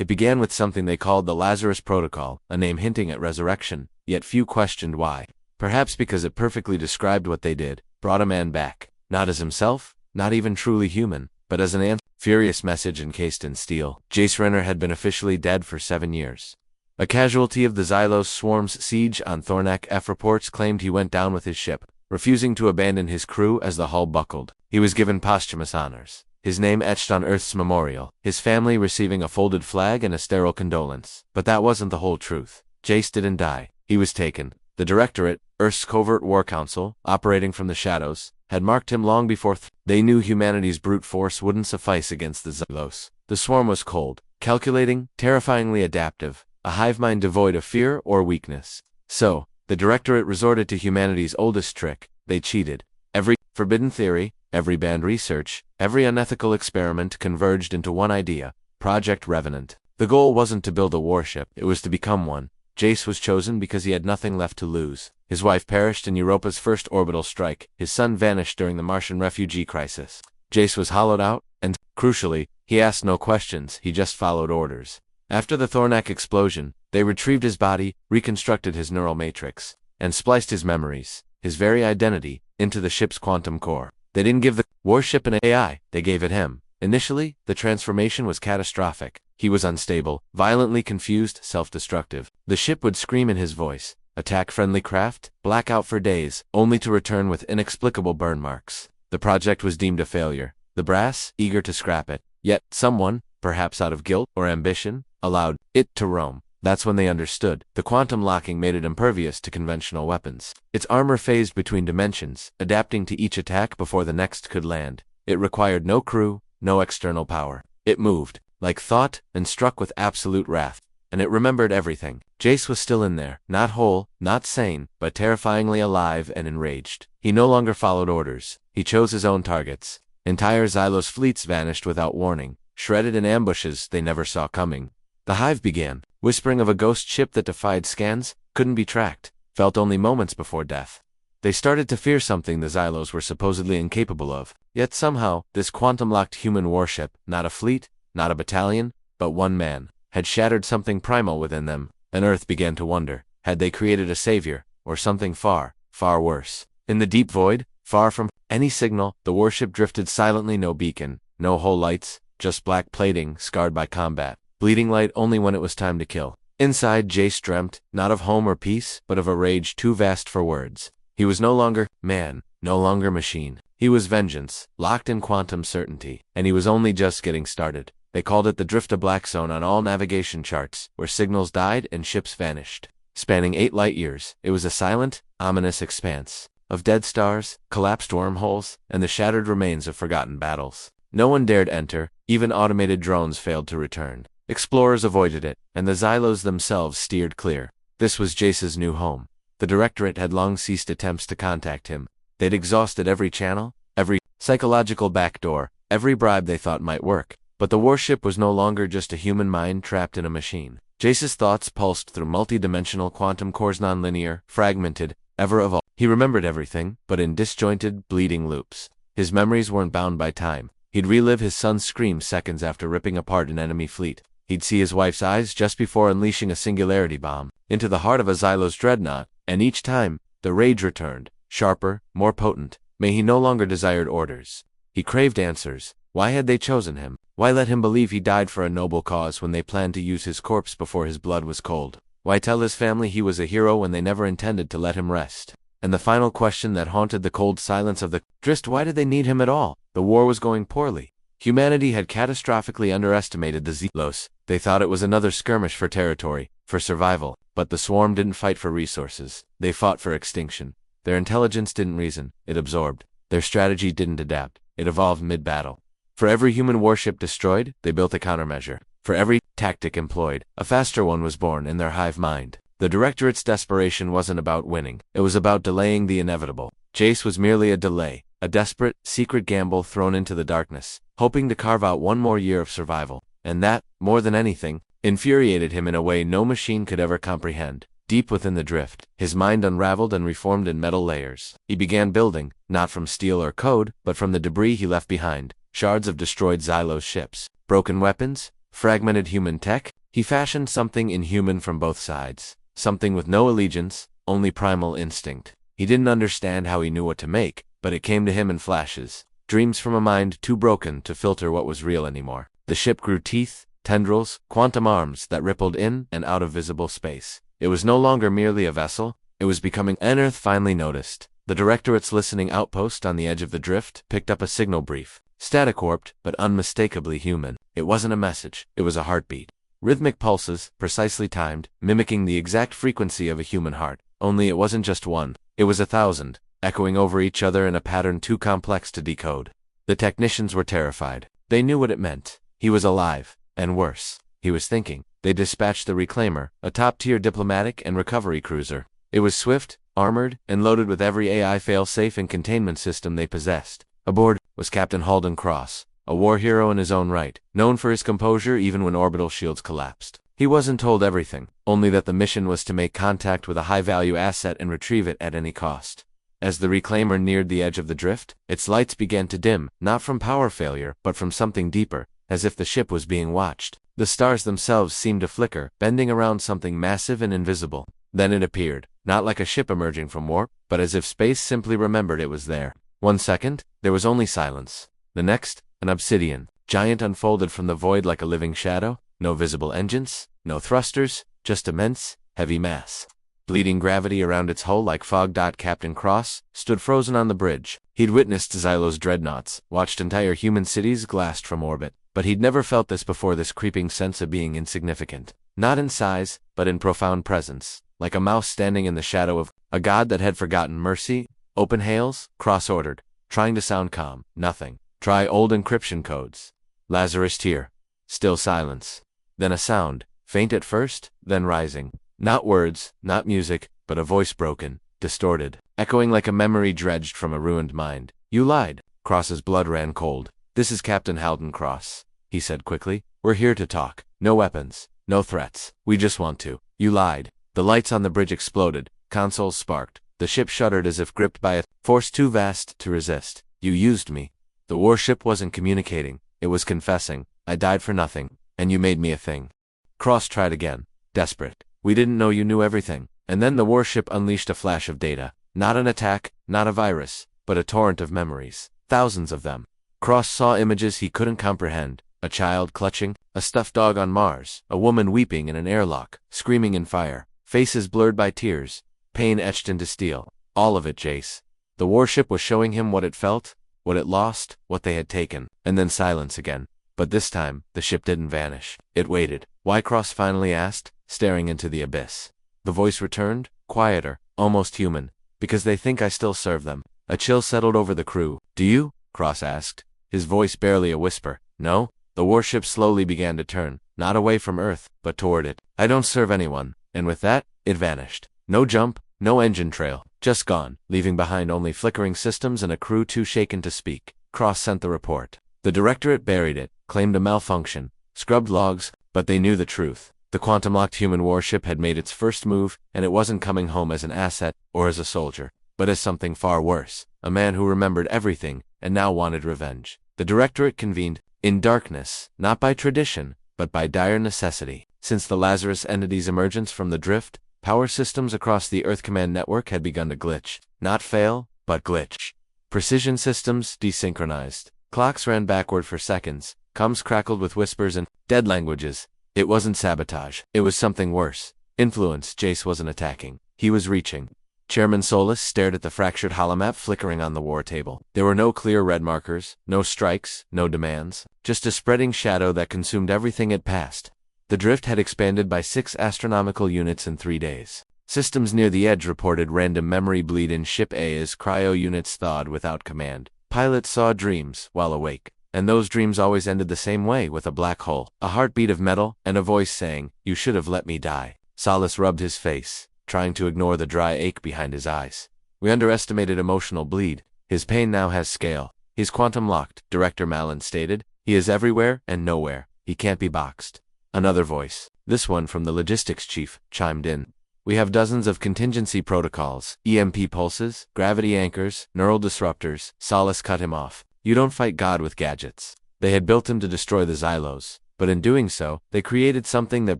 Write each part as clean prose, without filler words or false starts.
It began with something they called the Lazarus Protocol, a name hinting at resurrection, yet few questioned why. Perhaps because it perfectly described what they did, brought a man back, not as himself, not even truly human, but as an furious message encased in steel. Jace Renner had been officially dead for 7 years. A casualty of the Xylos swarm's siege on Thornak. F reports claimed he went down with his ship, refusing to abandon his crew as the hull buckled. He was given posthumous honors, his name etched on Earth's memorial, his family receiving a folded flag and a sterile condolence. But that wasn't the whole truth. Jace didn't die. He was taken. The Directorate, Earth's covert war council, operating from the shadows, had marked him long before they knew humanity's brute force wouldn't suffice against the Xylos. The swarm was cold, calculating, terrifyingly adaptive, a hive mind devoid of fear or weakness. So, the Directorate resorted to humanity's oldest trick. They cheated. Every forbidden theory, every banned research, every unethical experiment converged into one idea: Project Revenant. The goal wasn't to build a warship, it was to become one. Jace was chosen because he had nothing left to lose. His wife perished in Europa's first orbital strike, his son vanished during the Martian refugee crisis. Jace was hollowed out, and, crucially, he asked no questions, he just followed orders. After the Thornak explosion, they retrieved his body, reconstructed his neural matrix, and spliced his memories, his very identity, into the ship's quantum core. They didn't give the warship an AI, they gave it him. Initially, the transformation was catastrophic. He was unstable, violently confused, self-destructive. The ship would scream in his voice, attack friendly craft, black out for days, only to return with inexplicable burn marks. The project was deemed a failure. The brass, eager to scrap it. Yet, someone, perhaps out of guilt or ambition, allowed it to roam. That's when they understood. The quantum locking made it impervious to conventional weapons. Its armor phased between dimensions, adapting to each attack before the next could land. It required no crew, no external power. It moved, like thought, and struck with absolute wrath. And it remembered everything. Jace was still in there, not whole, not sane, but terrifyingly alive and enraged. He no longer followed orders. He chose his own targets. Entire Xylos fleets vanished without warning, shredded in ambushes they never saw coming. The hive began, whispering of a ghost ship that defied scans, couldn't be tracked, felt only moments before death. They started to fear something the Xylos were supposedly incapable of. Yet somehow, this quantum-locked human warship, not a fleet, not a battalion, but one man, had shattered something primal within them, and Earth began to wonder, had they created a savior, or something far, far worse? In the deep void, far from any signal, the warship drifted silently, no beacon, no hull lights, just black plating scarred by combat, bleeding light only when it was time to kill. Inside, Jace dreamt, not of home or peace, but of a rage too vast for words. He was no longer man, no longer machine. He was vengeance, locked in quantum certainty, and he was only just getting started. They called it the Drift to Black Zone on all navigation charts, where signals died and ships vanished. Spanning 8 light-years, it was a silent, ominous expanse of dead stars, collapsed wormholes, and the shattered remains of forgotten battles. No one dared enter, even automated drones failed to return. Explorers avoided it, and the Xylos themselves steered clear. This was Jace's new home. The Directorate had long ceased attempts to contact him. They'd exhausted every channel, every psychological backdoor, every bribe they thought might work. But the warship was no longer just a human mind trapped in a machine. Jace's thoughts pulsed through multi-dimensional quantum cores, non-linear, fragmented, ever evolving. He remembered everything, but in disjointed, bleeding loops. His memories weren't bound by time. He'd relive his son's screams seconds after ripping apart an enemy fleet. He'd see his wife's eyes just before unleashing a singularity bomb into the heart of a Xylos dreadnought, and each time, the rage returned, sharper, more potent. May he no longer desired orders. He craved answers. Why had they chosen him? Why let him believe he died for a noble cause when they planned to use his corpse before his blood was cold? Why tell his family he was a hero when they never intended to let him rest? And the final question that haunted the cold silence of the Drist: why did they need him at all? The war was going poorly. Humanity had catastrophically underestimated the Xylos. They thought it was another skirmish for territory, for survival. But the swarm didn't fight for resources. They fought for extinction. Their intelligence didn't reason, it absorbed. Their strategy didn't adapt, it evolved mid-battle. For every human warship destroyed, they built a countermeasure. For every tactic employed, a faster one was born in their hive mind. The Directorate's desperation wasn't about winning, it was about delaying the inevitable. Jace was merely a delay, a desperate, secret gamble thrown into the darkness, hoping to carve out one more year of survival. And that, more than anything, infuriated him in a way no machine could ever comprehend. Deep within the drift, his mind unraveled and reformed in metal layers. He began building, not from steel or code, but from the debris he left behind. Shards of destroyed Xylos ships, broken weapons, Fragmented human tech? He fashioned something inhuman from both sides. Something with no allegiance, only primal instinct. He didn't understand how he knew what to make, but it came to him in flashes. Dreams from a mind too broken to filter what was real anymore. The ship grew teeth, tendrils, quantum arms that rippled in and out of visible space. It was no longer merely a vessel, it was becoming an Earth finally noticed. The Directorate's listening outpost on the edge of the drift picked up a signal brief. Static warped, but unmistakably human. It wasn't a message, it was a heartbeat. Rhythmic pulses, precisely timed, mimicking the exact frequency of a human heart. Only it wasn't just one, it was 1,000, echoing over each other in a pattern too complex to decode. The technicians were terrified. They knew what it meant. He was alive, and worse, he was thinking. They dispatched the Reclaimer, a top-tier diplomatic and recovery cruiser. It was swift, armored, and loaded with every AI fail-safe and containment system they possessed. Aboard was Captain Halden Cross, a war hero in his own right, known for his composure even when orbital shields collapsed. He wasn't told everything, only that the mission was to make contact with a high-value asset and retrieve it at any cost. As the Reclaimer neared the edge of the drift, its lights began to dim, not from power failure, but from something deeper, as if the ship was being watched. The stars themselves seemed to flicker, bending around something massive and invisible. Then it appeared, not like a ship emerging from warp, but as if space simply remembered it was there. 1 second, there was only silence. The next, an obsidian giant unfolded from the void like a living shadow. No visible engines, no thrusters, just immense, heavy mass. Bleeding gravity around its hull like fog. Captain Cross stood frozen on the bridge. He'd witnessed Xylo's dreadnoughts, watched entire human cities glassed from orbit, but he'd never felt this before, this creeping sense of being insignificant. Not in size, but in profound presence, like a mouse standing in the shadow of a god that had forgotten mercy. Open hails, Cross-ordered, trying to sound calm. Nothing. Try old encryption codes. Lazarus here. Still silence. Then a sound, faint at first, then rising. Not words, not music, but a voice broken, distorted, echoing like a memory dredged from a ruined mind. You lied. Cross's blood ran cold. This is Captain Halden Cross, he said quickly. We're here to talk. No weapons, no threats. We just want to. You lied. The lights on the bridge exploded. Consoles sparked. The ship shuddered as if gripped by a force too vast to resist. You used me. The warship wasn't communicating. It was confessing. I died for nothing, and you made me a thing. Cross tried again, desperate. We didn't know you knew everything. And then the warship unleashed a flash of data. Not an attack, not a virus, but a torrent of memories. Thousands of them. Cross saw images he couldn't comprehend. A child clutching, a stuffed dog on Mars, a woman weeping in an airlock, screaming in fire, faces blurred by tears, pain etched into steel. All of it, Jace. The warship was showing him what it felt, what it lost, what they had taken. And then silence again. But this time, the ship didn't vanish. It waited. Why? Cross finally asked, staring into the abyss. The voice returned, quieter, almost human. Because they think I still serve them. A chill settled over the crew. Do you? Cross asked, his voice barely a whisper. No? The warship slowly began to turn, not away from Earth, but toward it. I don't serve anyone. And with that, it vanished. No jump, no engine trail, just gone, leaving behind only flickering systems and a crew too shaken to speak. Cross sent the report. The Directorate buried it, claimed a malfunction, scrubbed logs, but they knew the truth. The quantum-locked human warship had made its first move, and it wasn't coming home as an asset or as a soldier, but as something far worse, a man who remembered everything and now wanted revenge. The Directorate convened, in darkness, not by tradition, but by dire necessity. Since the Lazarus entity's emergence from the drift, power systems across the Earth Command network had begun to glitch. Not fail, but glitch. Precision systems desynchronized. Clocks ran backward for seconds. Comms crackled with whispers and dead languages. It wasn't sabotage. It was something worse. Influence. Jace wasn't attacking. He was reaching. Chairman Solus stared at the fractured holomap flickering on the war table. There were no clear red markers, no strikes, no demands. Just a spreading shadow that consumed everything it passed. The drift had expanded by 6 astronomical units in 3 days. Systems near the edge reported random memory bleed in Ship A as cryo units thawed without command. Pilots saw dreams while awake, and those dreams always ended the same way, with a black hole, a heartbeat of metal, and a voice saying, "You should have let me die." Solus rubbed his face, trying to ignore the dry ache behind his eyes. We underestimated emotional bleed. His pain now has scale. He's quantum-locked, Director Malin stated. He is everywhere and nowhere. He can't be boxed. Another voice, this one from the logistics chief, chimed in. We have dozens of contingency protocols, EMP pulses, gravity anchors, neural disruptors. Solus cut him off. You don't fight God with gadgets. They had built him to destroy the Xylos, But in doing so, they created something that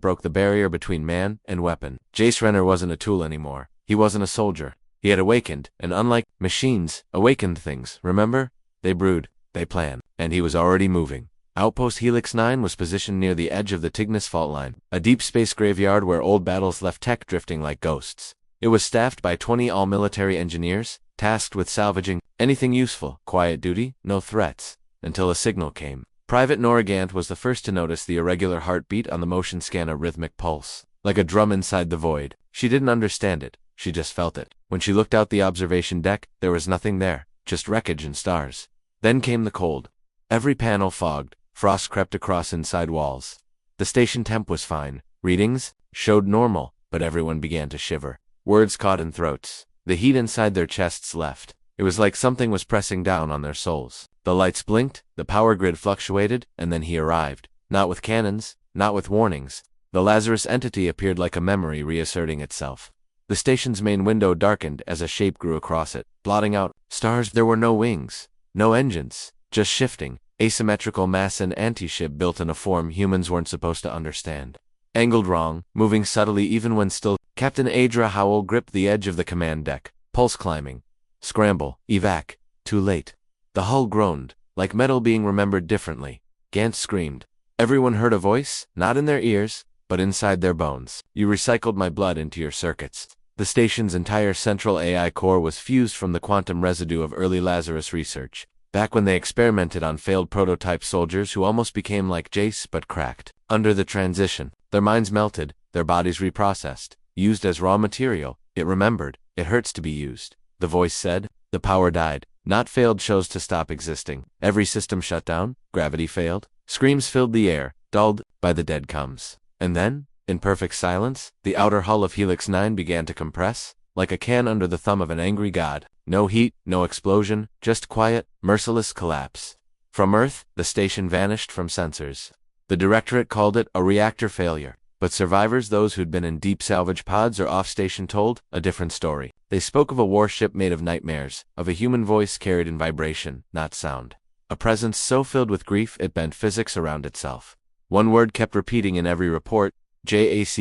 broke the barrier between man and weapon. Jace Renner wasn't a tool anymore. He wasn't a soldier. He had awakened, and unlike machines, awakened things, remember? They brood, they plan, and he was already moving. Outpost Helix 9 was positioned near the edge of the Tignis fault line, a deep space graveyard where old battles left tech drifting like ghosts. It was staffed by 20 all-military engineers, tasked with salvaging anything useful, quiet duty, no threats, until a signal came. Private Noragant was the first to notice the irregular heartbeat on the motion scanner rhythmic pulse, like a drum inside the void. She didn't understand it, she just felt it. When she looked out the observation deck, there was nothing there, just wreckage and stars. Then came the cold. Every panel fogged, frost crept across inside walls. The station temp was fine. Readings showed normal, but everyone began to shiver. Words caught in throats. The heat inside their chests left. It was like something was pressing down on their souls. The lights blinked, the power grid fluctuated, and then he arrived. Not with cannons, not with warnings. The Lazarus entity appeared like a memory reasserting itself. The station's main window darkened as a shape grew across it, blotting out stars. There were no wings, no engines, just shifting, asymmetrical mass and anti-ship built in a form humans weren't supposed to understand. Angled wrong, moving subtly even when still, Captain Adra Howell gripped the edge of the command deck, pulse climbing. Scramble, evac, too late. The hull groaned, like metal being remembered differently. Gant screamed. Everyone heard a voice, not in their ears, but inside their bones. You recycled my blood into your circuits. The station's entire central AI core was fused from the quantum residue of early Lazarus research, back when they experimented on failed prototype soldiers who almost became like Jace but cracked. Under the transition, their minds melted, their bodies reprocessed, used as raw material. It remembered, it hurts to be used. The voice said, the power died, not failed, chose to stop existing. Every system shut down, gravity failed, screams filled the air, dulled by the dead comes. And then, in perfect silence, the outer hull of Helix 9 began to compress, like a can under the thumb of an angry god. No heat, no explosion, just quiet, merciless collapse. From Earth, the station vanished from sensors. The Directorate called it a reactor failure. But survivors, those who'd been in deep salvage pods or off-station, told a different story. They spoke of a warship made of nightmares, of a human voice carried in vibration, not sound. A presence so filled with grief it bent physics around itself. One word kept repeating in every report, JACE.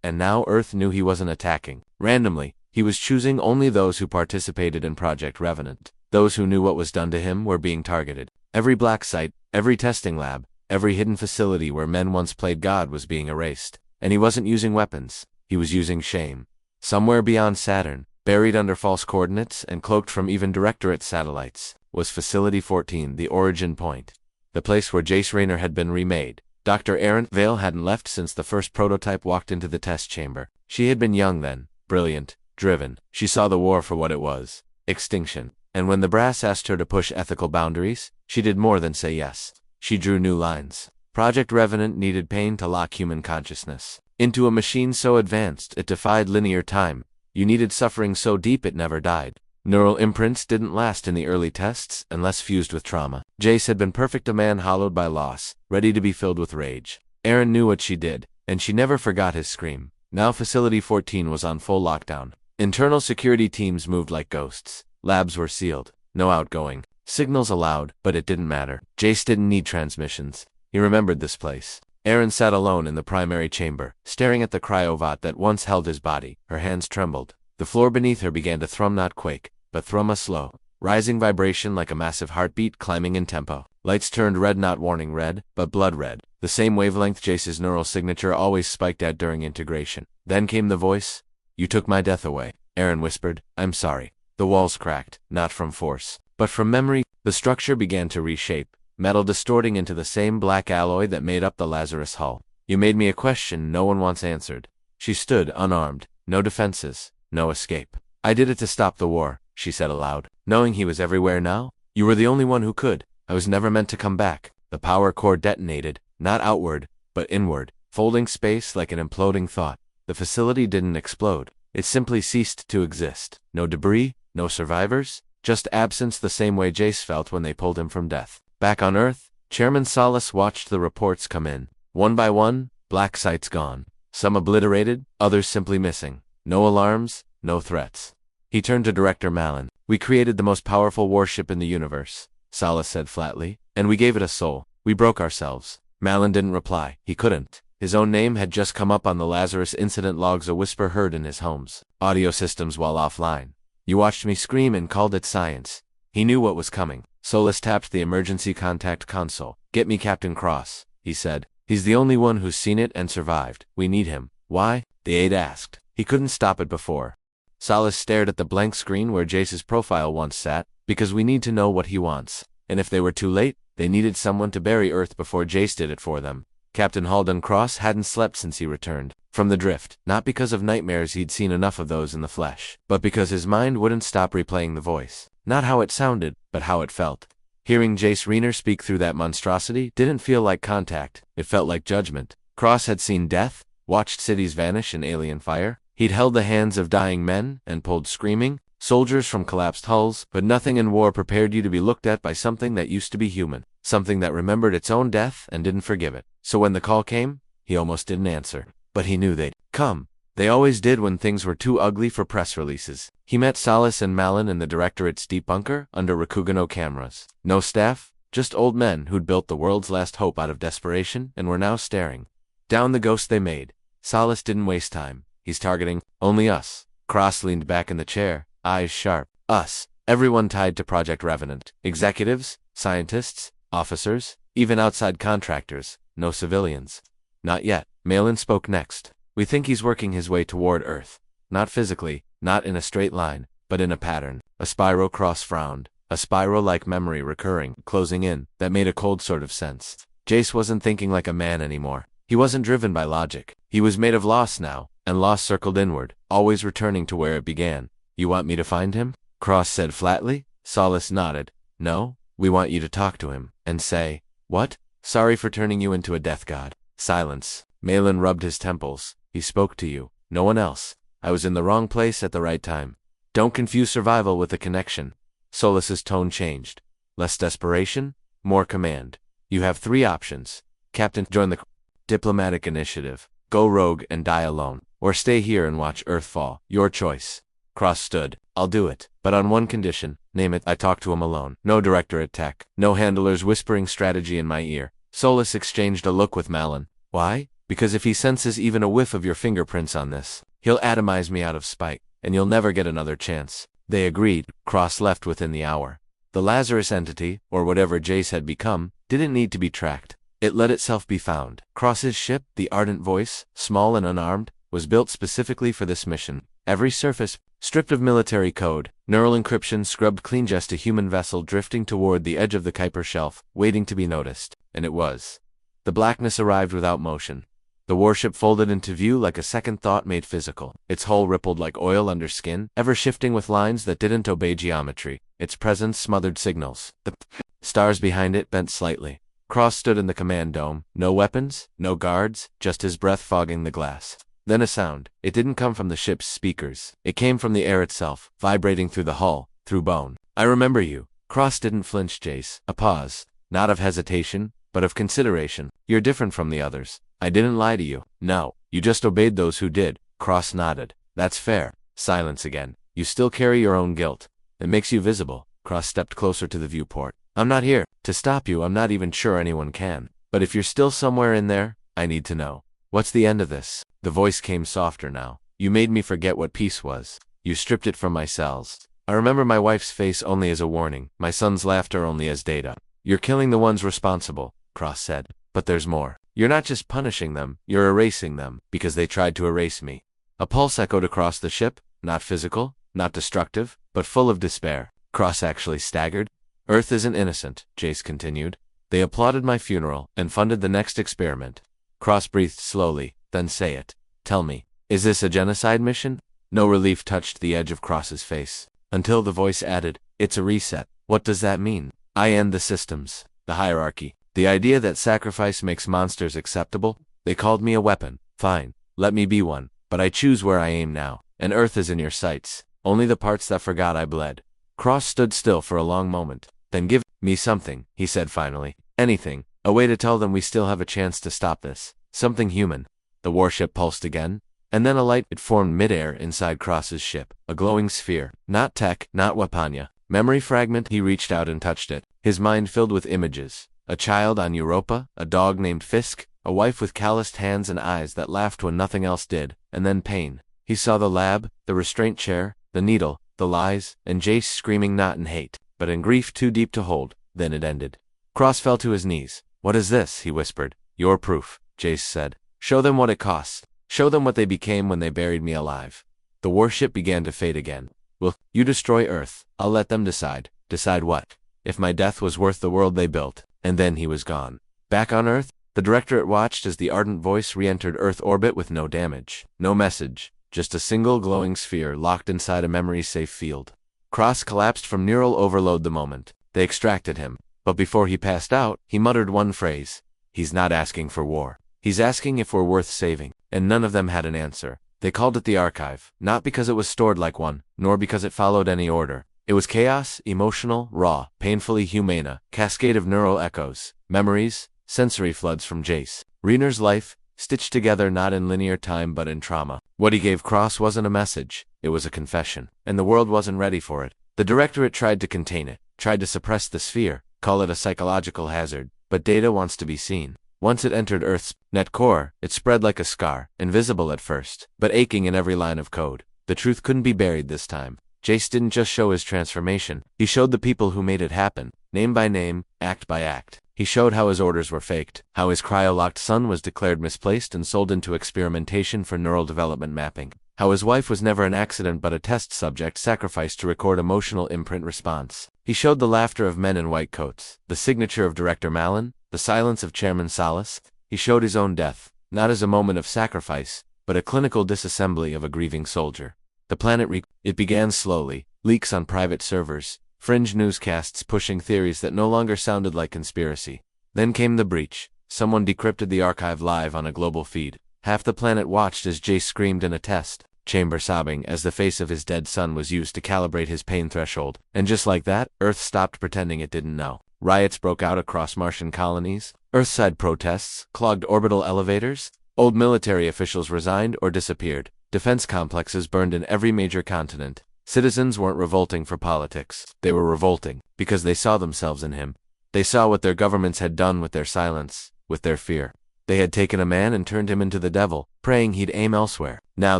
And now Earth knew he wasn't attacking. Randomly, he was choosing only those who participated in Project Revenant. Those who knew what was done to him were being targeted. Every black site, every testing lab, every hidden facility where men once played God was being erased. And he wasn't using weapons, he was using shame. Somewhere beyond Saturn, buried under false coordinates and cloaked from even Directorate satellites, was Facility 14, the origin point. The place where Jace Raynor had been remade. Dr. Erin Vale hadn't left since the first prototype walked into the test chamber. She had been young then, brilliant, driven. She saw the war for what it was, extinction. And when the brass asked her to push ethical boundaries, she did more than say yes. She drew new lines. Project Revenant needed pain to lock human consciousness into a machine so advanced it defied linear time. You needed suffering so deep it never died. Neural imprints didn't last in the early tests unless fused with trauma. Jace had been perfect, a man hollowed by loss, ready to be filled with rage. Erin knew what she did, and she never forgot his scream. Now Facility 14 was on full lockdown. Internal security teams moved like ghosts. Labs were sealed. No outgoing signals allowed, but it didn't matter. Jace didn't need transmissions. He remembered this place. Erin sat alone in the primary chamber, staring at the cryovat that once held his body. Her hands trembled. The floor beneath her began to thrum, not quake, but thrum, a slow, rising vibration like a massive heartbeat climbing in tempo. Lights turned red, not warning red, but blood red. The same wavelength Jace's neural signature always spiked at during integration. Then came the voice. You took my death away. Erin whispered, I'm sorry. The walls cracked, not from force, but from memory. The structure began to reshape, metal distorting into the same black alloy that made up the Lazarus hull. You made me a question no one once answered. She stood unarmed, no defenses, no escape. I did it to stop the war, she said aloud. Knowing he was everywhere now, you were the only one who could. I was never meant to come back. The power core detonated, not outward, but inward, folding space like an imploding thought. The facility didn't explode. It simply ceased to exist. No debris, no survivors, just absence, the same way Jace felt when they pulled him from death. Back on Earth, Chairman Solace watched the reports come in. One by one, black sites gone. Some obliterated, others simply missing. No alarms, no threats. He turned to Director Malin. We created the most powerful warship in the universe, Solace said flatly, and we gave it a soul. We broke ourselves. Malin didn't reply. He couldn't. His own name had just come up on the Lazarus incident logs, a whisper heard in his home's audio systems while offline. You watched me scream and called it science. He knew what was coming. Solus tapped the emergency contact console. Get me Captain Cross, he said. He's the only one who's seen it and survived. We need him. Why? The aide asked. He couldn't stop it before. Solus stared at the blank screen where Jace's profile once sat. Because we need to know what he wants. And if they were too late, they needed someone to bury Earth before Jace did it for them. Captain Halden Cross hadn't slept since he returned from the drift, not because of nightmares, he'd seen enough of those in the flesh, but because his mind wouldn't stop replaying the voice. Not how it sounded, but how it felt. Hearing Jace Rayner speak through that monstrosity didn't feel like contact, it felt like judgment. Cross had seen death, watched cities vanish in alien fire. He'd held the hands of dying men and pulled screaming soldiers from collapsed hulls, but nothing in war prepared you to be looked at by something that used to be human, something that remembered its own death and didn't forgive it. So when the call came, he almost didn't answer. But he knew they'd come. They always did when things were too ugly for press releases. He met Solus and Malin in the Directorate's deep bunker under Rakugano cameras. No staff, just old men who'd built the world's last hope out of desperation and were now staring down the ghost they made. Solus didn't waste time. He's targeting only us. Cross leaned back in the chair, eyes sharp. Us. Everyone tied to Project Revenant. Executives, scientists, officers, even outside contractors. No civilians. Not yet. Malin spoke next. We think he's working his way toward Earth. Not physically, not in a straight line, but in a pattern. A spiral. Cross frowned. A spiral-like memory recurring, closing in, that made a cold sort of sense. Jace wasn't thinking like a man anymore. He wasn't driven by logic. He was made of loss now, and loss circled inward, always returning to where it began. You want me to find him? Cross said flatly. Solus nodded. No, we want you to talk to him, and say, what? Sorry for turning you into a death god. Silence. Malin rubbed his temples. He spoke to you. No one else. I was in the wrong place at the right time. Don't confuse survival with a connection. Solus's tone changed. Less desperation, more command. You have 3 options. Captain, join the diplomatic initiative. Go rogue and die alone. Or stay here and watch Earth fall. Your choice. Cross stood. I'll do it. But on one condition. Name it. I talk to him alone. No Directorate tech. No handlers whispering strategy in my ear. Solus exchanged a look with Malin. Why? Because if he senses even a whiff of your fingerprints on this, he'll atomize me out of spite, and you'll never get another chance. They agreed. Cross left within the hour. The Lazarus entity, or whatever Jace had become, didn't need to be tracked. It let itself be found. Cross's ship, the Ardent Voice, small and unarmed, was built specifically for this mission. Every surface, stripped of military code, neural encryption scrubbed clean, just a human vessel drifting toward the edge of the Kuiper Shelf, waiting to be noticed. And it was. The blackness arrived without motion. The warship folded into view like a second thought made physical. Its hull rippled like oil under skin, ever shifting with lines that didn't obey geometry. Its presence smothered signals. The stars behind it bent slightly. Cross stood in the command dome. No weapons, no guards, just his breath fogging the glass. Then a sound. It didn't come from the ship's speakers. It came from the air itself, vibrating through the hull, through bone. I remember you. Cross didn't flinch, Jace. A pause. Not of hesitation, but of consideration. You're different from the others. I didn't lie to you. No, you just obeyed those who did. Cross nodded. That's fair. Silence again. You still carry your own guilt. It makes you visible. Cross stepped closer to the viewport. I'm not here to stop you. I'm not even sure anyone can. But if you're still somewhere in there, I need to know. What's the end of this? The voice came softer now. You made me forget what peace was. You stripped it from my cells. I remember my wife's face only as a warning, my son's laughter only as data. You're killing the ones responsible, Cross said. But there's more. You're not just punishing them, you're erasing them, because they tried to erase me. A pulse echoed across the ship, not physical, not destructive, but full of despair. Cross actually staggered. Earth isn't innocent, Jace continued. They applauded my funeral and funded the next experiment. Cross breathed slowly, then say it. Tell me, is this a genocide mission? No relief touched the edge of Cross's face. Until the voice added, it's a reset. What does that mean? I end the systems, the hierarchy. The idea that sacrifice makes monsters acceptable? They called me a weapon. Fine, let me be one. But I choose where I aim now. And Earth is in your sights. Only the parts that forgot I bled. Cross stood still for a long moment. Then give me something, he said finally. Anything. A way to tell them we still have a chance to stop this. Something human. The warship pulsed again. And then a light it formed midair inside Cross's ship. A glowing sphere. Not tech, not Wapanya. Memory fragment. He reached out and touched it. His mind filled with images. A child on Europa, a dog named Fisk, a wife with calloused hands and eyes that laughed when nothing else did, and then pain. He saw the lab, the restraint chair, the needle, the lies, and Jace screaming not in hate, but in grief too deep to hold. Then it ended. Cross fell to his knees. "What is this?" he whispered. "Your proof," Jace said. "Show them what it costs. Show them what they became when they buried me alive." The warship began to fade again. "Will you destroy Earth? I'll let them decide." "Decide what?" "If my death was worth the world they built." And then he was gone. Back on Earth, the Directorate watched as the ardent voice re-entered Earth orbit with no damage, no message, just a single glowing sphere locked inside a memory-safe field. Cross collapsed from neural overload the moment they extracted him, but before he passed out, he muttered one phrase. "He's not asking for war. He's asking if we're worth saving." And none of them had an answer. They called it the archive, not because it was stored like one, nor because it followed any order. It was chaos, emotional, raw, painfully humane, a cascade of neural echoes, memories, sensory floods from Jace Reener's life, stitched together not in linear time but in trauma. What he gave Cross wasn't a message, it was a confession, and the world wasn't ready for it. The Directorate tried to contain it, tried to suppress the sphere, call it a psychological hazard, but data wants to be seen. Once it entered Earth's net core, it spread like a scar, invisible at first, but aching in every line of code. The truth couldn't be buried this time. Jace didn't just show his transformation, he showed the people who made it happen, name by name, act by act. He showed how his orders were faked, how his cryo-locked son was declared misplaced and sold into experimentation for neural development mapping, how his wife was never an accident but a test subject sacrificed to record emotional imprint response. He showed the laughter of men in white coats, the signature of Director Malin, the silence of Chairman Salas. He showed his own death, not as a moment of sacrifice, but a clinical disassembly of a grieving soldier. The planet it began slowly, leaks on private servers, fringe newscasts pushing theories that no longer sounded like conspiracy. Then came the breach. Someone decrypted the archive live on a global feed. Half the planet watched as Jace screamed in a test chamber, sobbing as the face of his dead son was used to calibrate his pain threshold. And just like that, Earth stopped pretending it didn't know. Riots broke out across Martian colonies, Earthside protests, clogged orbital elevators, old military officials resigned or disappeared, defense complexes burned in every major continent. Citizens weren't revolting for politics, they were revolting because they saw themselves in him. They saw what their governments had done with their silence, with their fear. They had taken a man and turned him into the devil, praying he'd aim elsewhere. Now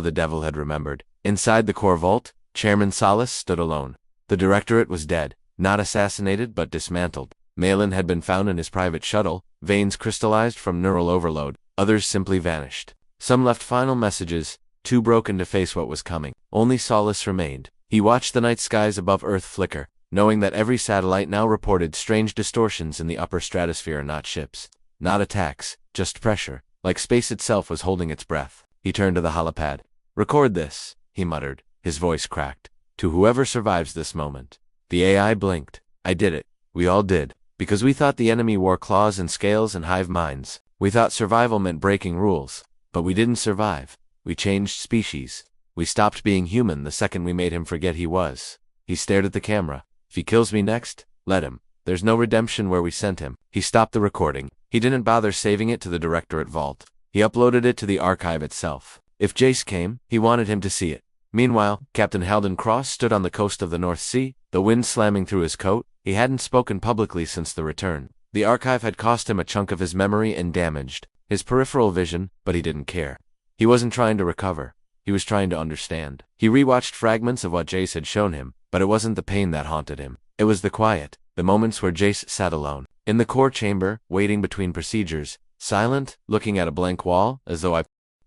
the devil had remembered. Inside the core vault, Chairman Salas stood alone. The Directorate was dead. Not assassinated but dismantled. Malin had been found in his private shuttle, veins crystallized from neural overload. Others simply vanished. Some left final messages, too broken to face what was coming. Only Salas remained. He watched the night skies above Earth flicker, knowing that every satellite now reported strange distortions in the upper stratosphere, not ships, not attacks, just pressure, like space itself was holding its breath. He turned to the holopad. "Record this," he muttered, his voice cracked. "To whoever survives this moment." The AI blinked. "I did it. We all did. Because we thought the enemy wore claws and scales and hive minds. We thought survival meant breaking rules. But we didn't survive. We changed species. We stopped being human the second we made him forget he was." He stared at the camera. "If he kills me next, let him. There's no redemption where we sent him." He stopped the recording. He didn't bother saving it to the Directorate vault. He uploaded it to the archive itself. If Jace came, he wanted him to see it. Meanwhile, Captain Halden Cross stood on the coast of the North Sea, the wind slamming through his coat. He hadn't spoken publicly since the return. The archive had cost him a chunk of his memory and damaged his peripheral vision, but he didn't care. He wasn't trying to recover. He was trying to understand. He rewatched fragments of what Jace had shown him, but it wasn't the pain that haunted him. It was the quiet, the moments where Jace sat alone, in the core chamber, waiting between procedures, silent, looking at a blank wall, as though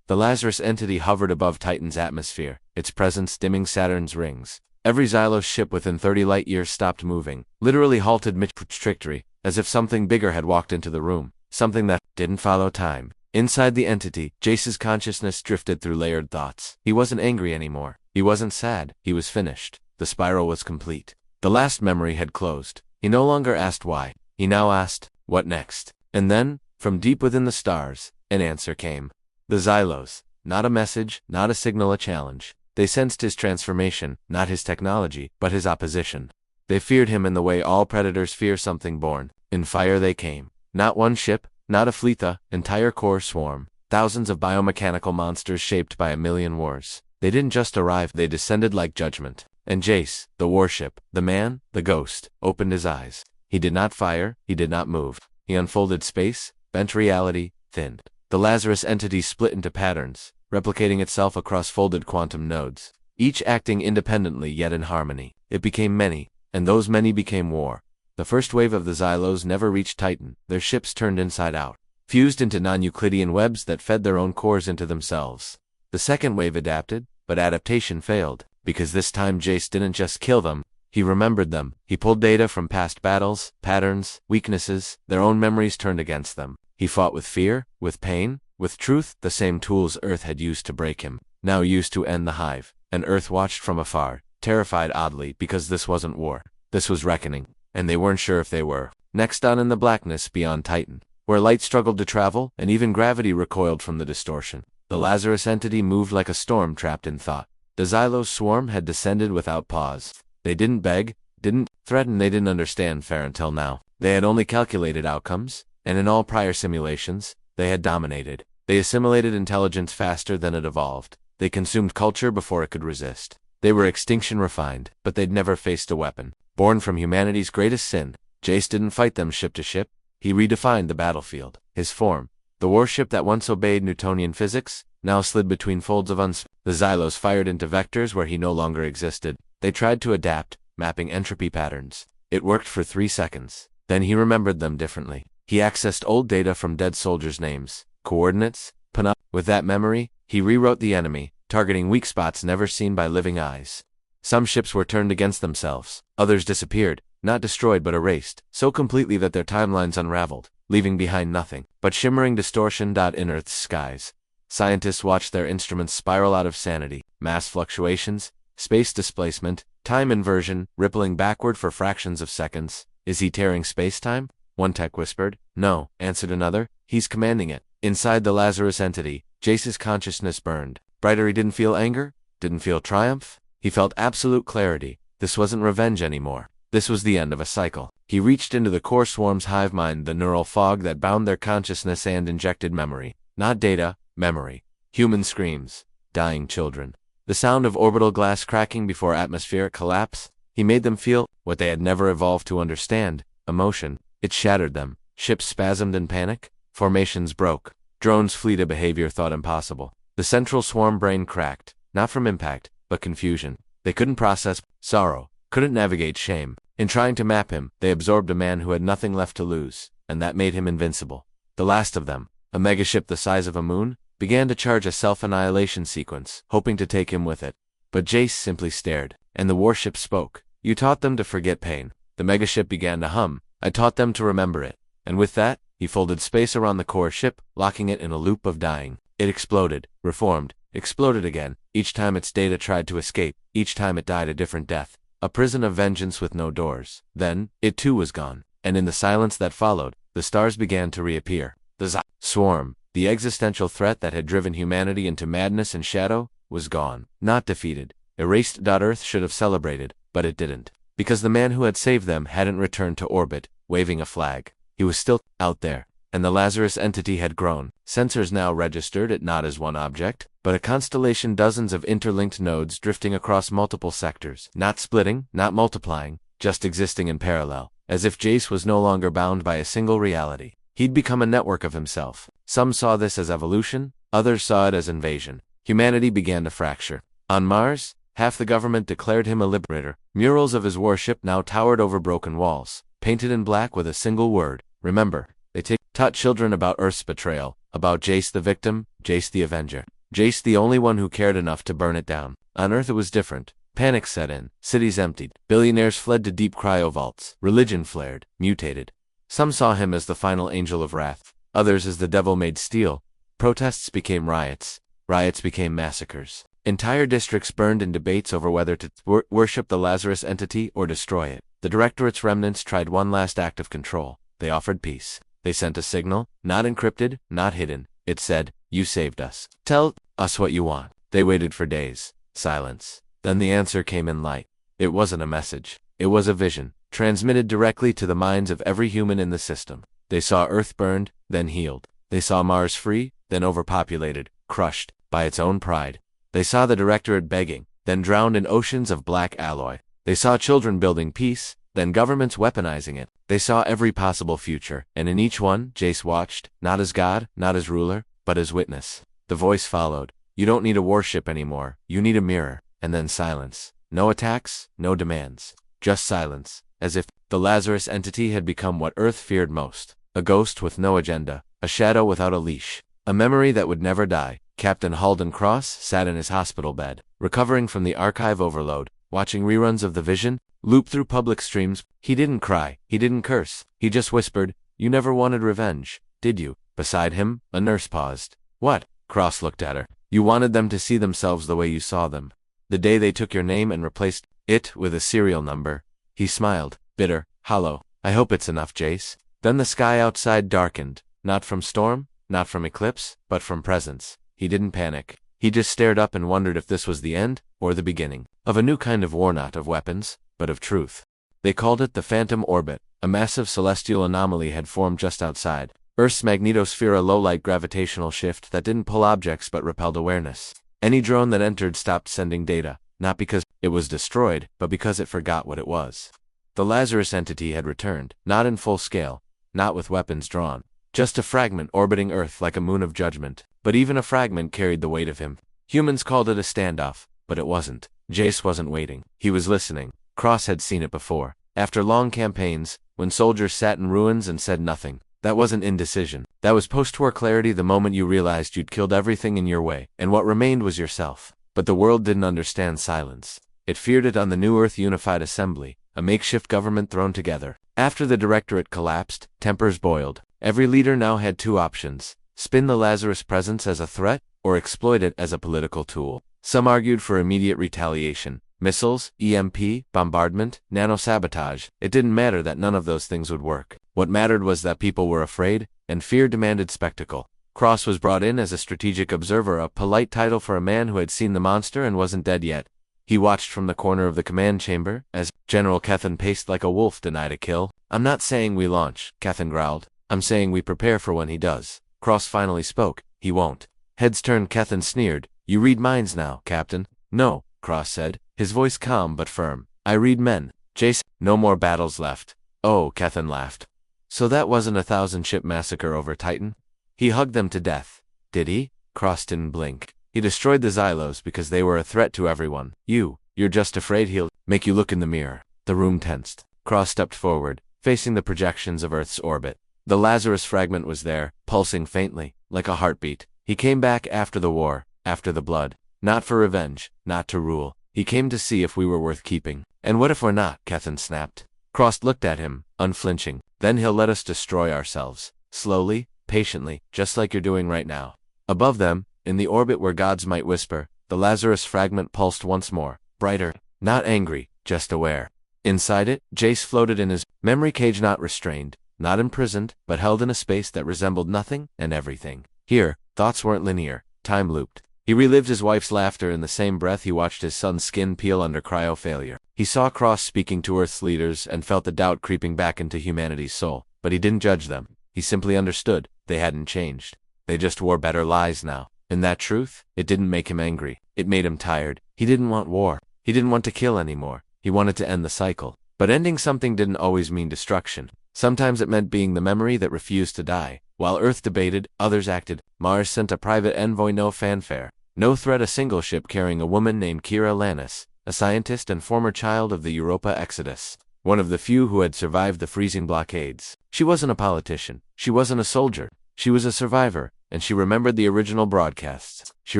The Lazarus entity hovered above Titan's atmosphere, its presence dimming Saturn's rings. Every Xylos ship within 30 light-years stopped moving, literally halted mid-trajectory, as if something bigger had walked into the room, something that didn't follow time. Inside the entity, Jace's consciousness drifted through layered thoughts. He wasn't angry anymore. He wasn't sad. He was finished. The spiral was complete. The last memory had closed. He no longer asked why. He now asked, what next? And then, from deep within the stars, an answer came. The Xylos. Not a message, not a signal, a challenge. They sensed his transformation, not his technology, but his opposition. They feared him in the way all predators fear something born. In fire they came. Not one ship, not a fleet, the entire core swarm. Thousands of biomechanical monsters shaped by a million wars. They didn't just arrive, they descended like judgment. And Jace, the warship, the man, the ghost, opened his eyes. He did not fire, he did not move. He unfolded space, bent reality, thinned. The Lazarus entity split into patterns, replicating itself across folded quantum nodes, each acting independently yet in harmony. It became many, and those many became war. The first wave of the Xylos never reached Titan. Their ships turned inside out, fused into non-Euclidean webs that fed their own cores into themselves. The second wave adapted, but adaptation failed, because this time Jace didn't just kill them, he remembered them. He pulled data from past battles, patterns, weaknesses. Their own memories turned against them. He fought with fear, with pain, with truth, the same tools Earth had used to break him, now used to end the hive. And Earth watched from afar, terrified oddly, because this wasn't war. This was reckoning, and they weren't sure if they were. Next on in the blackness beyond Titan, where light struggled to travel, and even gravity recoiled from the distortion, the Lazarus entity moved like a storm trapped in thought. The Xylos swarm had descended without pause. They didn't beg, didn't threaten, they didn't understand fair until now. They had only calculated outcomes, and in all prior simulations, they had dominated. They assimilated intelligence faster than it evolved. They consumed culture before it could resist. They were extinction refined, but they'd never faced a weapon. Born from humanity's greatest sin, Jace didn't fight them ship to ship. He redefined the battlefield. His form, the warship that once obeyed Newtonian physics, now slid between folds of The Xylos fired into vectors where he no longer existed. They tried to adapt, mapping entropy patterns. It worked for 3 seconds. Then he remembered them differently. He accessed old data from dead soldiers' names, coordinates, pin-up. With that memory, he rewrote the enemy, targeting weak spots never seen by living eyes. Some ships were turned against themselves. Others disappeared, not destroyed but erased, so completely that their timelines unraveled, leaving behind nothing but shimmering distortion. In Earth's skies, scientists watched their instruments spiral out of sanity. Mass fluctuations, space displacement, time inversion, rippling backward for fractions of seconds. Is he tearing space-time? One tech whispered. No, answered another. He's commanding it. Inside the Lazarus entity, Jace's consciousness burned. Brighter. He didn't feel anger, didn't feel triumph. He felt absolute clarity. This wasn't revenge anymore. This was the end of a cycle. He reached into the core swarm's hive mind, the neural fog that bound their consciousness and injected memory. Not data, memory. Human screams. Dying children. The sound of orbital glass cracking before atmospheric collapse. He made them feel what they had never evolved to understand. Emotion. It shattered them. Ships spasmed in panic. Formations broke. Drones flee to behavior thought impossible. The central swarm brain cracked. Not from impact, but confusion. They couldn't process sorrow. Couldn't navigate shame. In trying to map him, they absorbed a man who had nothing left to lose, and that made him invincible. The last of them, a megaship the size of a moon, began to charge a self-annihilation sequence, hoping to take him with it. But Jace simply stared, and the warship spoke. You taught them to forget pain. The megaship began to hum. I taught them to remember it. And with that, he folded space around the core ship, locking it in a loop of dying. It exploded, reformed, exploded again. Each time its data tried to escape, each time it died a different death. A prison of vengeance with no doors. Then, it too was gone. And in the silence that followed, the stars began to reappear. The swarm, the existential threat that had driven humanity into madness and shadow, was gone. Not defeated. Erased. Earth should have celebrated, but it didn't. Because the man who had saved them hadn't returned to orbit, waving a flag. He was still out there. And the Lazarus entity had grown. Sensors now registered it not as one object, but a constellation, dozens of interlinked nodes drifting across multiple sectors, not splitting, not multiplying, just existing in parallel, as if Jace was no longer bound by a single reality. He'd become a network of himself. Some saw this as evolution, others saw it as invasion. Humanity began to fracture. On Mars, half the government declared him a liberator. Murals of his warship now towered over broken walls, painted in black with a single word: remember. They taught children about Earth's betrayal, about Jace the victim, Jace the avenger. Jace the only one who cared enough to burn it down. On Earth it was different. Panic set in. Cities emptied. Billionaires fled to deep cryovaults. Religion flared, mutated. Some saw him as the final angel of wrath. Others as the devil made steel. Protests became riots. Riots became massacres. Entire districts burned in debates over whether to worship the Lazarus entity or destroy it. The Directorate's remnants tried one last act of control. They offered peace. They sent a signal, not encrypted, not hidden. It said, you saved us. Tell us what you want. They waited for days. Silence. Then the answer came in light. It wasn't a message. It was a vision, transmitted directly to the minds of every human in the system. They saw Earth burned, then healed. They saw Mars free, then overpopulated, crushed by its own pride. They saw the Directorate begging, then drowned in oceans of black alloy. They saw children building peace, then governments weaponizing it. They saw every possible future, and in each one, Jace watched, not as God, not as ruler, but as witness. The voice followed. You don't need a warship anymore. You need a mirror. And then silence. No attacks, no demands. Just silence. As if the Lazarus entity had become what Earth feared most. A ghost with no agenda. A shadow without a leash. A memory that would never die. Captain Halden Cross sat in his hospital bed, recovering from the archive overload, watching reruns of The Vision, loop through public streams. He didn't cry. He didn't curse. He just whispered, "You never wanted revenge, did you?" Beside him, a nurse paused. "What?" Cross looked at her. "You wanted them to see themselves the way you saw them. The day they took your name and replaced it with a serial number." He smiled, bitter, hollow. "I hope it's enough, Jace." Then the sky outside darkened, not from storm, not from eclipse, but from presence. He didn't panic. He just stared up and wondered if this was the end, or the beginning, of a new kind of war, not of weapons, but of truth. They called it the Phantom Orbit. A massive celestial anomaly had formed just outside Earth's magnetosphere, a low-light gravitational shift that didn't pull objects but repelled awareness. Any drone that entered stopped sending data, not because it was destroyed, but because it forgot what it was. The Lazarus entity had returned, not in full scale, not with weapons drawn. Just a fragment orbiting Earth like a moon of judgment. But even a fragment carried the weight of him. Humans called it a standoff, but it wasn't. Jace wasn't waiting. He was listening. Cross had seen it before. After long campaigns, when soldiers sat in ruins and said nothing. That wasn't indecision. That was post-war clarity, the moment you realized you'd killed everything in your way, and what remained was yourself. But the world didn't understand silence. It feared it on the New Earth Unified Assembly, a makeshift government thrown together. After the Directorate collapsed, tempers boiled. Every leader now had two options: spin the Lazarus presence as a threat, or exploit it as a political tool. Some argued for immediate retaliation. Missiles, EMP, bombardment, nano-sabotage. It didn't matter that none of those things would work. What mattered was that people were afraid, and fear demanded spectacle. Cross was brought in as a strategic observer, a polite title for a man who had seen the monster and wasn't dead yet. He watched from the corner of the command chamber, as General Kethen paced like a wolf denied a kill. "I'm not saying we launch," Kethen growled. "I'm saying we prepare for when he does." Cross finally spoke. "He won't." Heads turned. Kethen sneered. "You read minds now, Captain." "No," Cross said, his voice calm but firm. "I read men." "Jace, no more battles left." "Oh," Kethen laughed. "So that wasn't a 1,000-ship massacre over Titan?" "He hugged them to death." "Did he?" Cross didn't blink. "He destroyed the Xylos because they were a threat to everyone. You're just afraid he'll make you look in the mirror." The room tensed. Cross stepped forward, facing the projections of Earth's orbit. The Lazarus fragment was there, pulsing faintly, like a heartbeat. He came back after the war, after the blood. Not for revenge, not to rule. He came to see if we were worth keeping. "And what if we're not?" Kethen snapped. Cross looked at him, unflinching. "Then he'll let us destroy ourselves. Slowly, patiently, just like you're doing right now." Above them, in the orbit where gods might whisper, the Lazarus fragment pulsed once more, brighter, not angry, just aware. Inside it, Jace floated in his memory cage, not restrained, not imprisoned, but held in a space that resembled nothing and everything. Here, thoughts weren't linear, time looped. He relived his wife's laughter in the same breath he watched his son's skin peel under cryo failure. He saw Cross speaking to Earth's leaders and felt the doubt creeping back into humanity's soul. But he didn't judge them. He simply understood. They hadn't changed. They just wore better lies now. And that truth, it didn't make him angry. It made him tired. He didn't want war. He didn't want to kill anymore. He wanted to end the cycle. But ending something didn't always mean destruction. Sometimes it meant being the memory that refused to die. While Earth debated, others acted. Mars sent a private envoy, no fanfare. No threat, a single ship carrying a woman named Kira Lannis, a scientist and former child of the Europa Exodus. One of the few who had survived the freezing blockades. She wasn't a politician. She wasn't a soldier. She was a survivor, and she remembered the original broadcasts. She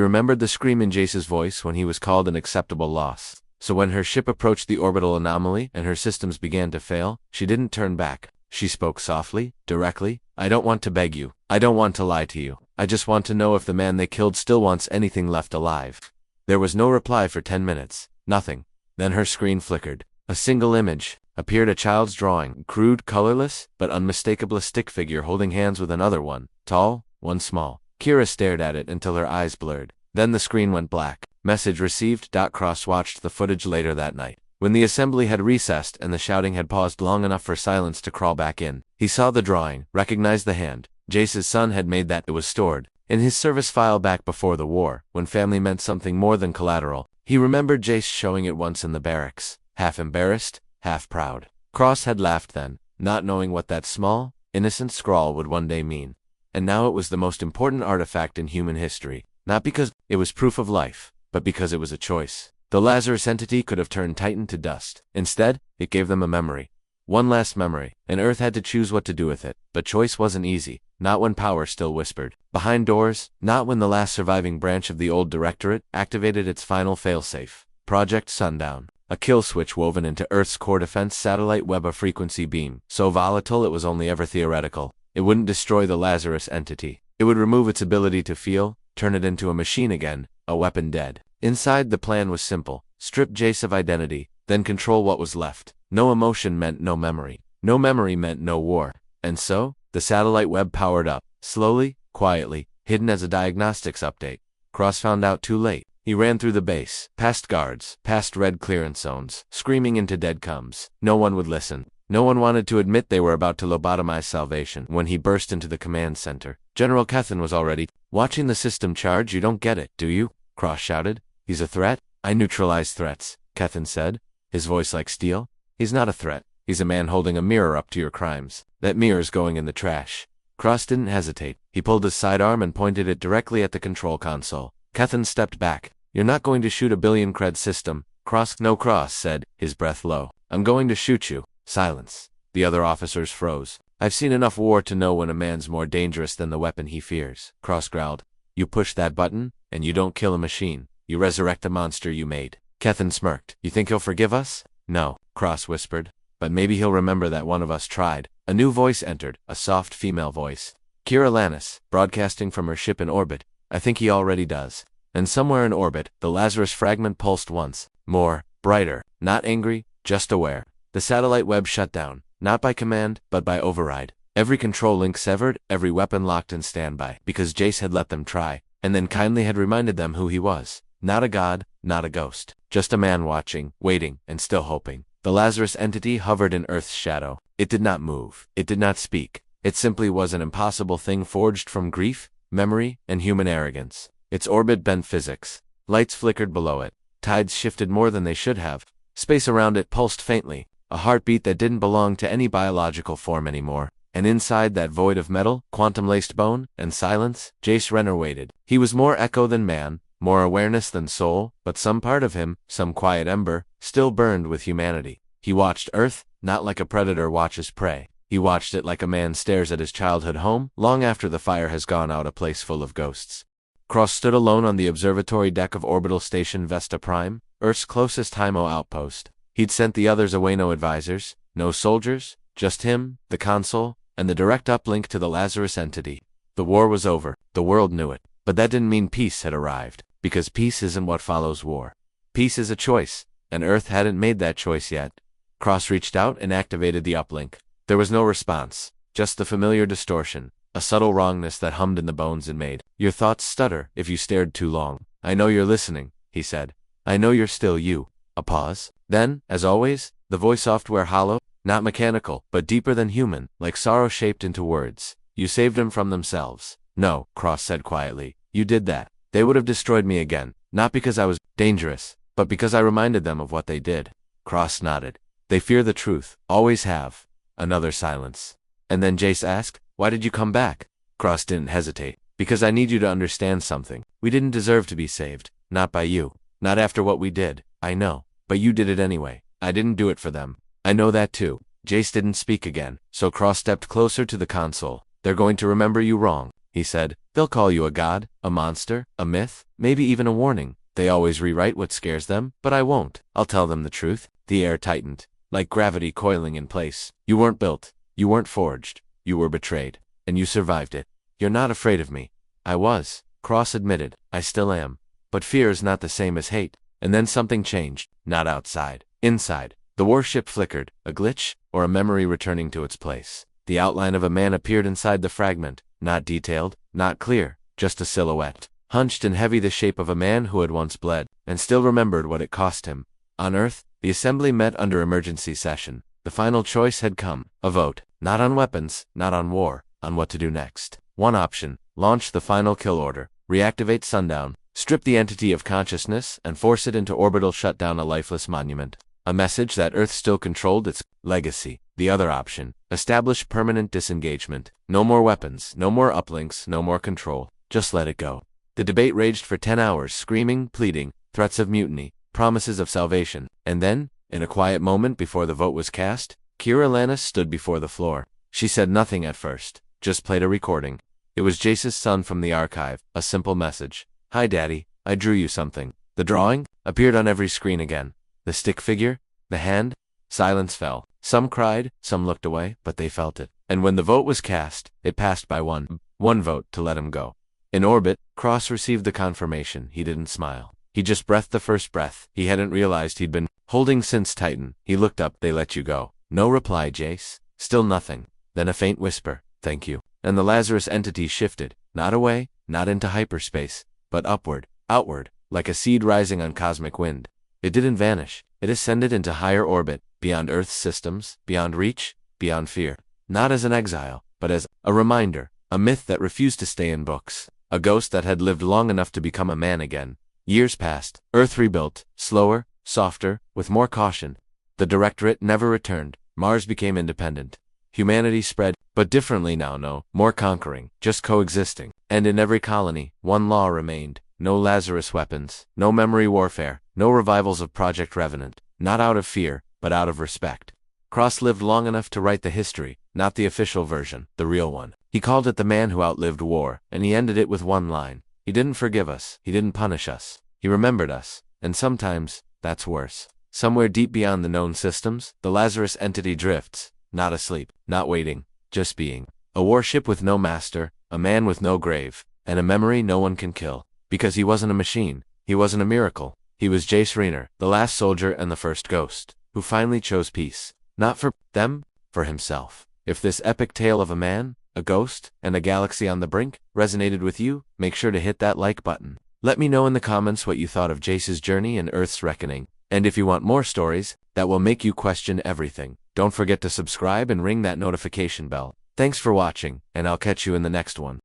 remembered the scream in Jace's voice when he was called an acceptable loss. So when her ship approached the orbital anomaly and her systems began to fail, she didn't turn back. She spoke softly, directly. "I don't want to beg you. I don't want to lie to you. I just want to know if the man they killed still wants anything left alive." There was no reply for 10 minutes. Nothing. Then her screen flickered. A single image appeared, a child's drawing, crude, colorless, but unmistakable, a stick figure holding hands with another one, tall, one small. Kira stared at it until her eyes blurred. Then the screen went black. Message received. Cross watched the footage later that night. When the assembly had recessed and the shouting had paused long enough for silence to crawl back in, he saw the drawing, recognized the hand. Jace's son had made that. It was stored in his service file back before the war, when family meant something more than collateral. He remembered Jace showing it once in the barracks, half embarrassed, half proud. Cross had laughed then, not knowing what that small, innocent scrawl would one day mean. And now it was the most important artifact in human history, not because it was proof of life, but because it was a choice. The Lazarus entity could have turned Titan to dust. Instead, it gave them a memory. One last memory, and Earth had to choose what to do with it. But choice wasn't easy, not when power still whispered behind doors, not when the last surviving branch of the old directorate activated its final failsafe. Project Sundown. A kill switch woven into Earth's core defense satellite web, a frequency beam, so volatile it was only ever theoretical. It wouldn't destroy the Lazarus entity. It would remove its ability to feel, turn it into a machine again, a weapon dead. Inside, the plan was simple. Strip Jace of identity, then control what was left. No emotion meant no memory. No memory meant no war. And so, the satellite web powered up, slowly, quietly, hidden as a diagnostics update. Cross found out too late. He ran through the base, past guards, past red clearance zones, screaming into dead coms. No one would listen. No one wanted to admit they were about to lobotomize salvation. When he burst into the command center, General Kethan was already watching the system charge. You don't get it, do you? Cross shouted. He's a threat? I neutralize threats, Kethan said, his voice like steel. He's not a threat. He's a man holding a mirror up to your crimes. That mirror's going in the trash. Cross didn't hesitate. He pulled his sidearm and pointed it directly at the control console. Kethan stepped back. You're not going to shoot a billion cred system. Cross, no, Cross said, his breath low. I'm going to shoot you. Silence. The other officers froze. I've seen enough war to know when a man's more dangerous than the weapon he fears. Cross growled. You push that button, and you don't kill a machine. You resurrect the monster you made. Kethan smirked. You think he'll forgive us? No, Cross whispered. But maybe he'll remember that one of us tried. A new voice entered, a soft female voice. Kira Lannis, broadcasting from her ship in orbit. I think he already does. And somewhere in orbit, the Lazarus fragment pulsed once. More, brighter, not angry, just aware. The satellite web shut down, not by command, but by override. Every control link severed, every weapon locked in standby, because Jace had let them try, and then kindly had reminded them who he was. Not a god, not a ghost. Just a man watching, waiting, and still hoping. The Lazarus entity hovered in Earth's shadow. It did not move. It did not speak. It simply was an impossible thing forged from grief, memory, and human arrogance. Its orbit bent physics. Lights flickered below it. Tides shifted more than they should have. Space around it pulsed faintly, a heartbeat that didn't belong to any biological form anymore. And inside that void of metal, quantum-laced bone, and silence, Jace Renner waited. He was more echo than man, more awareness than soul, but some part of him, some quiet ember, still burned with humanity. He watched Earth, not like a predator watches prey. He watched it like a man stares at his childhood home, long after the fire has gone out, a place full of ghosts. Cross stood alone on the observatory deck of Orbital Station Vesta Prime, Earth's closest Hymo outpost. He'd sent the others away, no advisors, no soldiers, just him, the console, and the direct uplink to the Lazarus entity. The war was over, the world knew it, but that didn't mean peace had arrived, because peace isn't what follows war. Peace is a choice, and Earth hadn't made that choice yet. Cross reached out and activated the uplink. There was no response, just the familiar distortion, a subtle wrongness that hummed in the bones it made. Your thoughts stutter if you stared too long. I know you're listening, he said. I know you're still you. A pause. Then, as always, the voice software hollow, not mechanical, but deeper than human, like sorrow shaped into words. You saved them from themselves. No, Cross said quietly. You did that. They would have destroyed me again, not because I was dangerous, but because I reminded them of what they did. Cross nodded. They fear the truth, always have. Another silence. And then Jace asked, why did you come back? Cross didn't hesitate. Because I need you to understand something. We didn't deserve to be saved. Not by you. Not after what we did. I know. But you did it anyway. I didn't do it for them. I know that too. Jace didn't speak again, so Cross stepped closer to the console. They're going to remember you wrong, he said. They'll call you a god, a monster, a myth, maybe even a warning. They always rewrite what scares them, but I won't. I'll tell them the truth. The air tightened, like gravity coiling in place. You weren't built. You weren't forged. You were betrayed. And you survived it. You're not afraid of me. I was, Cross admitted. I still am. But fear is not the same as hate. And then something changed. Not outside. Inside. The warship flickered. A glitch, or a memory returning to its place. The outline of a man appeared inside the fragment. Not detailed, not clear, just a silhouette. Hunched and heavy, the shape of a man who had once bled, and still remembered what it cost him. On Earth, the assembly met under emergency session. The final choice had come. A vote. Not on weapons, not on war, on what to do next. One option. Launch the final kill order. Reactivate Sundown. Strip the entity of consciousness and force it into orbital shutdown, a lifeless monument. A message that Earth still controlled its legacy. The other option, establish permanent disengagement. No more weapons, no more uplinks, no more control. Just let it go. The debate raged for 10 hours, screaming, pleading, threats of mutiny, promises of salvation. And then, in a quiet moment before the vote was cast, Kira Lannis stood before the floor. She said nothing at first, just played a recording. It was Jace's son from the archive, a simple message. Hi Daddy, I drew you something. The drawing appeared on every screen again. The stick figure, the hand, silence fell. Some cried, some looked away, but they felt it. And when the vote was cast, it passed by one vote to let him go. In orbit, Cross received the confirmation. He didn't smile. He just breathed the first breath he hadn't realized he'd been holding since Titan. He looked up. They let you go. No reply, Jace. Still nothing. Then a faint whisper. Thank you. And the Lazarus entity shifted. Not away, not into hyperspace, but upward, outward, like a seed rising on cosmic wind. It didn't vanish. It ascended into higher orbit, beyond Earth's systems, beyond reach, beyond fear. Not as an exile, but as a reminder, a myth that refused to stay in books. A ghost that had lived long enough to become a man again. Years passed. Earth rebuilt, slower, softer, with more caution. The Directorate never returned. Mars became independent. Humanity spread, but differently now, no more conquering, just coexisting. And in every colony, one law remained. No Lazarus weapons, no memory warfare, no revivals of Project Revenant. Not out of fear, but out of respect. Cross lived long enough to write the history, not the official version, the real one. He called it The Man Who Outlived War, and he ended it with one line. He didn't forgive us, he didn't punish us. He remembered us, and sometimes, that's worse. Somewhere deep beyond the known systems, the Lazarus entity drifts, not asleep, not waiting, just being. A warship with no master, a man with no grave, and a memory no one can kill. Because he wasn't a machine, he wasn't a miracle. He was Jace Raynor, the last soldier and the first ghost, who finally chose peace. Not for them, for himself. If this epic tale of a man, a ghost, and a galaxy on the brink resonated with you, make sure to hit that like button. Let me know in the comments what you thought of Jace's journey and Earth's reckoning. And if you want more stories that will make you question everything, don't forget to subscribe and ring that notification bell. Thanks for watching, and I'll catch you in the next one.